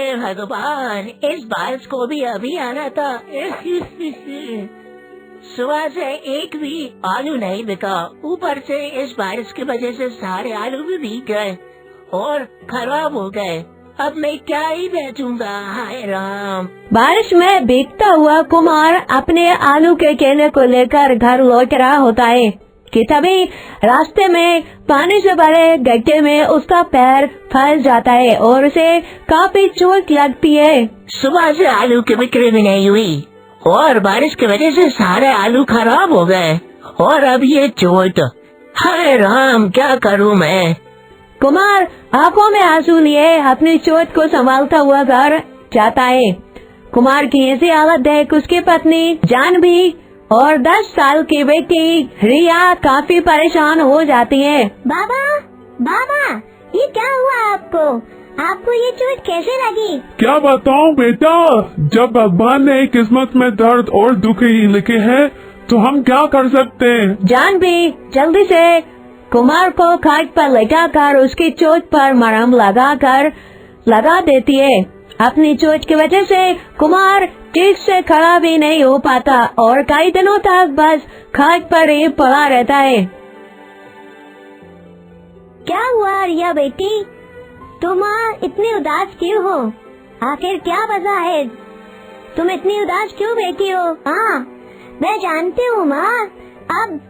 हे भगवान, इस बारिश को भी अभी आना था। सुबह से एक भी आलू नहीं बिका, ऊपर से इस बारिश की वजह से सारे आलू भी भीग गए और खराब हो गए। अब मैं क्या ही बेचूंगा, हाय राम। बारिश में भीगता हुआ कुमार अपने आलू के केले को लेकर घर लौट रहा होता है कि तभी रास्ते में पानी से भरे गड्ढे में उसका पैर फंस जाता है और उसे काफी चोट लगती है। सुबह से आलू की बिक्री भी नहीं हुई और बारिश की वजह से सारे आलू खराब हो गए और अब ये चोट, हाय राम, क्या करूं मैं। कुमार आंखों में आंसू लिए अपनी चोट को संभालता हुआ घर जाता है। कुमार की ऐसी हालत देख उसकी पत्नी जानवी और 10 साल की बेटी रिया काफी परेशान हो जाती है। बाबा, बाबा, ये क्या हुआ आपको? आपको ये चोट कैसे लगी? क्या बताऊं बेटा, जब भगवान ने किस्मत में दर्द और दुख ही लिखे हैं तो हम क्या कर सकते हैं। जानवी जल्दी से कुमार को खाट पर लेटाकर उसकी चोट पर मरहम लगा देती है। अपनी चोट की वजह से कुमार ठीक से खड़ा भी नहीं हो पाता और कई दिनों तक बस खाट पर ही पड़ा रहता है। क्या हुआ रिया बेटी, तुम इतनी उदास क्यों हो? आखिर क्या वजह है? तुम इतनी उदास क्यों बैठी हो? हाँ, मैं जानती हूँ माँ, अब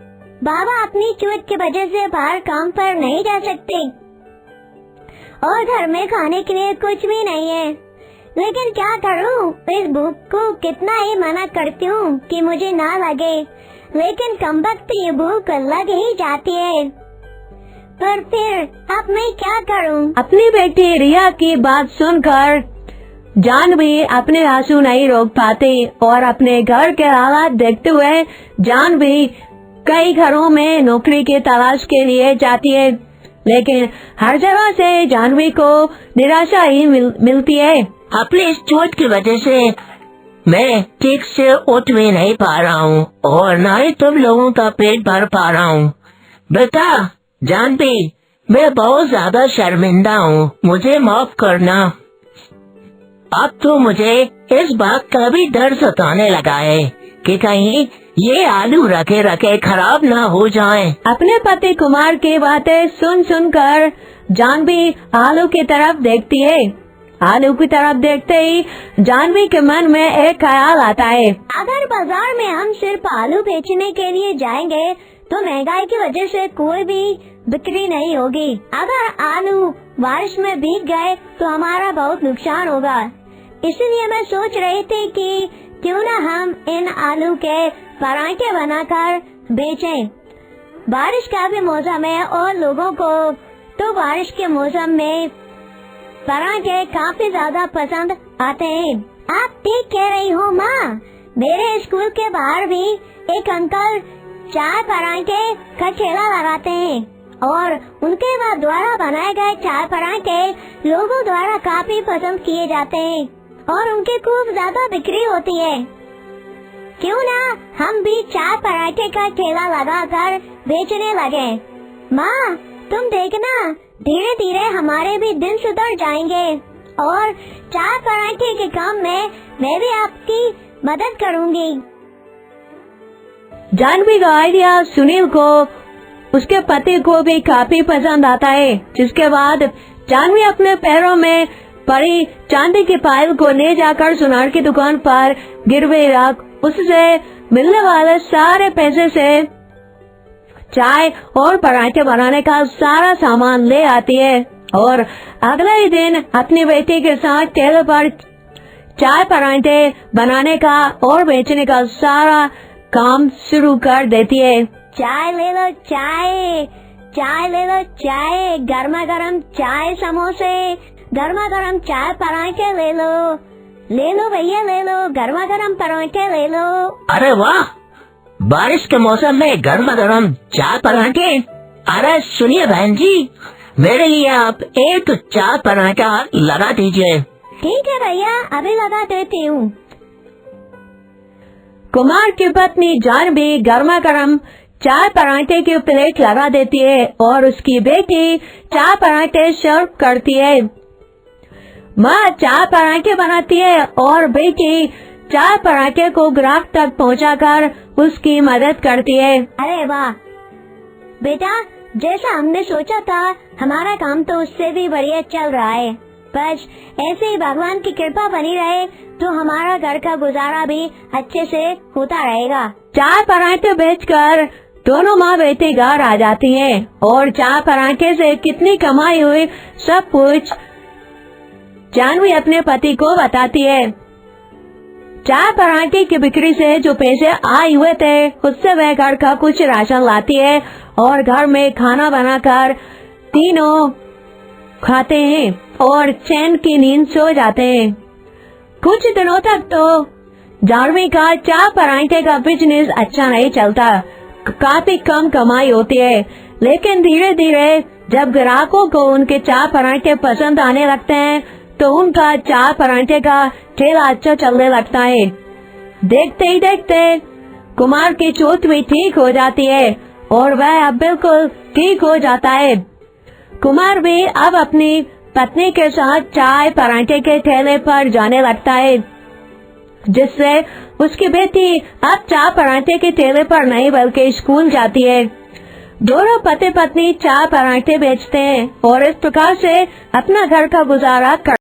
बाबा अपनी चोट की वजह से बाहर काम पर नहीं जा सकते और घर में खाने के लिए कुछ भी नहीं है। लेकिन क्या करूं, इस भूख को कितना ही मना करती हूँ कि मुझे ना लगे, लेकिन कमबख्त ये भूख लग ही जाती है। पर फिर अब मैं क्या करूं? अपनी बेटी रिया की बात सुनकर जानवी अपने आंसू नहीं रोक पाती और अपने घर के हालात देखते हुए जानवी कई घरों में नौकरी की तलाश के लिए जाती है, लेकिन हर जगह से जानवी को निराशा ही मिलती है। अपनी इस चोट की वजह से मैं ठीक से उठ भी नहीं पा रहा हूँ और न ही तुम लोगों का पेट भर पा रहा हूँ। बेटा जानवी, मैं बहुत ज्यादा शर्मिंदा हूँ, मुझे माफ करना। अब तो मुझे इस बात का भी डर सताने लगा है कि कहीं ये आलू रखे रखे खराब ना हो जाएं। अपने पति कुमार की बातें सुनकर जानवी आलू की तरफ देखती है। आलू की तरफ देखते ही जानवी के मन में एक ख्याल आता है। अगर बाजार में हम सिर्फ आलू बेचने के लिए जाएंगे तो महंगाई की वजह से कोई भी बिक्री नहीं होगी। अगर आलू बारिश में भीग गए तो हमारा बहुत नुकसान होगा। इसीलिए मैं सोच रही थी कि क्यों न हम इन आलू के पराठे बनाकर बेचें। बारिश का भी मौसम है और लोगों को तो बारिश के मौसम में पराठे काफी ज्यादा पसंद आते हैं। आप ठीक कह रही हो माँ, मेरे स्कूल के बाहर भी एक अंकल चाय पराठे का ठेला लगाते हैं और उनके द्वारा बनाए गए चाय पराठे लोगों द्वारा काफी पसंद किए जाते हैं और उनकी खूब ज्यादा बिक्री होती है। क्यों ना हम भी चाय पराठे का ठेला लगाकर बेचने लगे। माँ, तुम देखना, धीरे धीरे हमारे भी दिन सुधर जाएंगे और चाय पराठे के काम में मैं भी आपकी मदद करूँगी। जानवी का आइडिया सुनील को, उसके पति को भी काफी पसंद आता है, जिसके बाद जानवी अपने पैरों में पड़ी चांदी की पायल को ले जाकर सुनार की दुकान पर गिरवे रख उससे मिलने वाले सारे पैसे से चाय और पराठे बनाने का सारा सामान ले आती है और अगले ही दिन अपनी बेटी के साथ ठेले पर चाय पराठे बनाने का और बेचने का सारा काम शुरू कर देती है। चाय ले लो चाय, चाय ले लो चाय, गर्मा गर्म चाय समोसे, गर्मा गर्म चाय पराठे ले लो भैया, ले लो गर्मा गर्म पराठे ले लो। अरे वाह, बारिश के मौसम में गर्मा गर्म चाय पराठे। अरे सुनिए बहन जी, मेरे लिए आप एक चाय पराठा लगा दीजिए। ठीक है भैया, अभी लगा देती हूँ। कुमार की पत्नी जानवी गर्मा गर्म चाय पराठे की प्लेट लगा देती है और उसकी बेटी चाय पराठे सर्व करती है। माँ चाय पराठे बनाती है और बेटी चाय पराठे को ग्राहक तक पहुंचाकर उसकी मदद करती है। अरे वाह बेटा, जैसा हमने सोचा था हमारा काम तो उससे भी बढ़िया चल रहा है। बस ऐसे ही भगवान की कृपा बनी रहे तो हमारा घर का गुजारा भी अच्छे से होता रहेगा। चाय पराठे बेचकर दोनों माँ बेटी घर आ जाती हैं और चाय पराठे से कितनी कमाई हुई सब कुछ जानवी अपने पति को बताती है। चाय पराठे की बिक्री से जो पैसे आए हुए थे उससे वह घर का कुछ राशन लाती है और घर में खाना बनाकर तीनों खाते हैं और चैन की नींद सो जाते हैं। कुछ दिनों तक तो जानवी का चाय पराठे का बिजनेस अच्छा नहीं चलता, काफी कम कमाई होती है। लेकिन धीरे धीरे जब ग्राहकों को उनके चाय पराठे पसंद आने लगते हैं तो उनका चाय पराठे का ठेला अच्छा चलने लगता है। देखते ही देखते कुमार की चोट भी ठीक हो जाती है और वह अब बिल्कुल ठीक हो जाता है। कुमार भी अब अपनी पत्नी के साथ चाय पराठे के ठेले पर जाने लगता है, जिससे उसकी बेटी अब चाय पराठे के ठेले पर नहीं बल्कि स्कूल जाती है। दोनों पति पत्नी चाय पराठे बेचते हैं और इस प्रकार से अपना घर का गुजारा कर